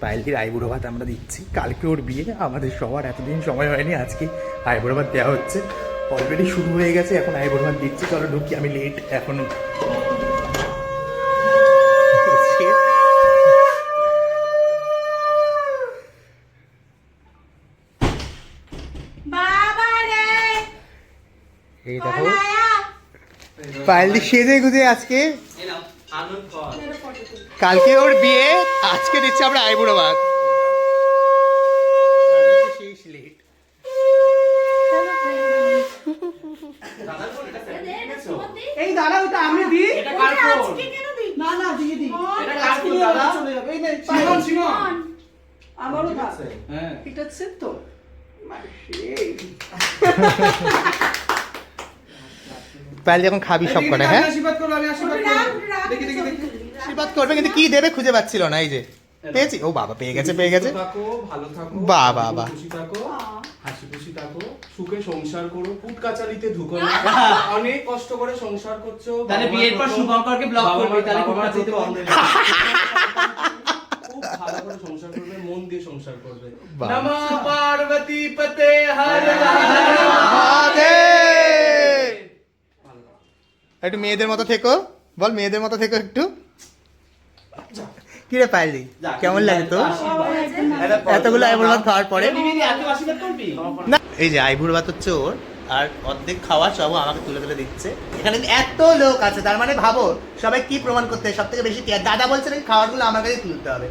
পায়েলটির আইবুড়ো ভাত আমরা দিচ্ছি। কালকে ওর বিয়ে, আমাদের সবার এতদিন সময় হয়নি, আজকে আইবুড়ো ভাত দেওয়া হচ্ছে। অলরেডি শুরু হয়ে গেছে, এখন আইবুড়ো ভাত দিচ্ছি। চলো ঢুকি, আমি লেট এখনো। এই দেখো পায়েলটি সেজে গুজে আজকে, কালকে ওর বিয়ে, আজকে দিচ্ছে আমরা আইবুড়ো ভাত। এই দাঁড়া, ওটা আমি দিই। এটা কার ফোন? না না দিয়ে দিই। এটা কার ফোন দাদা? চলে যাবে। এই নে, সিমন সিমন। আমারও দাও। হ্যাঁ। এটা সেট তো। পায়েল যখন খাবি সব করে, হ্যাঁ আশীর্বাদ করো, আমি আশীর্বাদ করব। দেখি দেখি দেখি। আশীর্বাদ করবে, কিন্তু কি দেবে খুঁজে পাচ্ছিল না। এই যে পেয়েছি, ও বাবা পেয়ে গেছে, পেয়ে গেছে। থাকো, ভালো থাকো। বাহ, বাহ, বাহ। খুশি থাকো, হাসি খুশি থাকো, সুখে সংসার করো, কুট কাচালিতে ঢুকো না। অনেক কষ্ট করে সংসার করছো। তাহলে বিয়ের পর শুভঙ্করকে ব্লক করবি, তাহলে কুট কাচালিতে বন্ধ হয়ে যাবে। খুব ভালো করে সংসার করবে, মন দিয়ে সংসার করবে। বাহ। নমঃ পার্বতী পতে হর একটু মেয়েদের মতো থেকো, বল মেয়েদের মতো থেকো একটু। কি রে পায়েলি, কেমন লাগে তো এতগুলো আইবুড়ো ভাত খাওয়ার পরে? এত আশীর্বাদ করবি? না, এই যে আইবুড়ো ভাত হচ্ছে ওর, আর অর্ধেক খাওয়া সব আমাকে তুলে তুলে দিচ্ছে। এখানে এত লোক আছে, তার মানে ভাবো সবাই কি প্রমাণ করতে, সব থেকে বেশি কেয়ার। দাদা বলছে নাকি খাওয়ারগুলো আমার কাছে তুলতে হবে।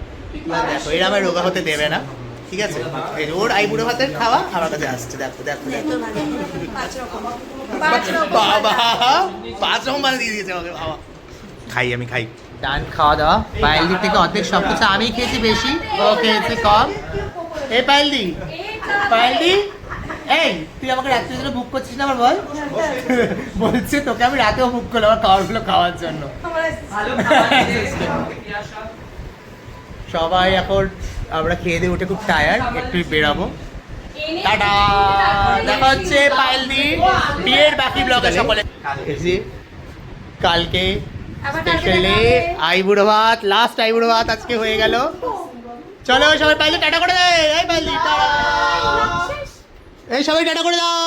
এবার দেখো, এরা আমার রোগা হতে দেবে না, ঠিক আছে? এই যে ওর আইবুড়ো ভাতের খাওয়া আমার কাছে আসছে, দেখো দেখো দেখো। বাবা 5 রকম বানিয়ে দিয়ে দিয়েছে আমাকে বাবা। খাই, আমি খাই। ডান খাওয়া দাওয়া, পায়েলদি থেকে অর্ধেক সব কিছু আমি খেয়েছি বেশি, ও খেয়েছে কম। এই পায়েলদি, পায়েলদি, এই তুই আমাকে রাত্রে জন্য বুক করছিস না? আমার বল। বলছে তোকে আমি রাতেও বুক করলাম আমার খাবারগুলো খাওয়ার জন্য। ভালো খাবার দিয়েছে। সবাই এখন আমরা খেয়ে দিয়ে উঠে খুব টায়ার্ড, একটু বেরাবো। টাটা, দেখা হচ্ছে পায়েলদি বিয়ের বাকি ব্লগে সকলে। কালকে স্পেশালি আইবুড়ো ভাত, লাস্ট আইবুড়ো ভাত আজকে হয়ে গেল। চলো সবাই পাইলে টাটা করে দে। এই পাইলি টাটা, এই সবাই টাটা করে দাও।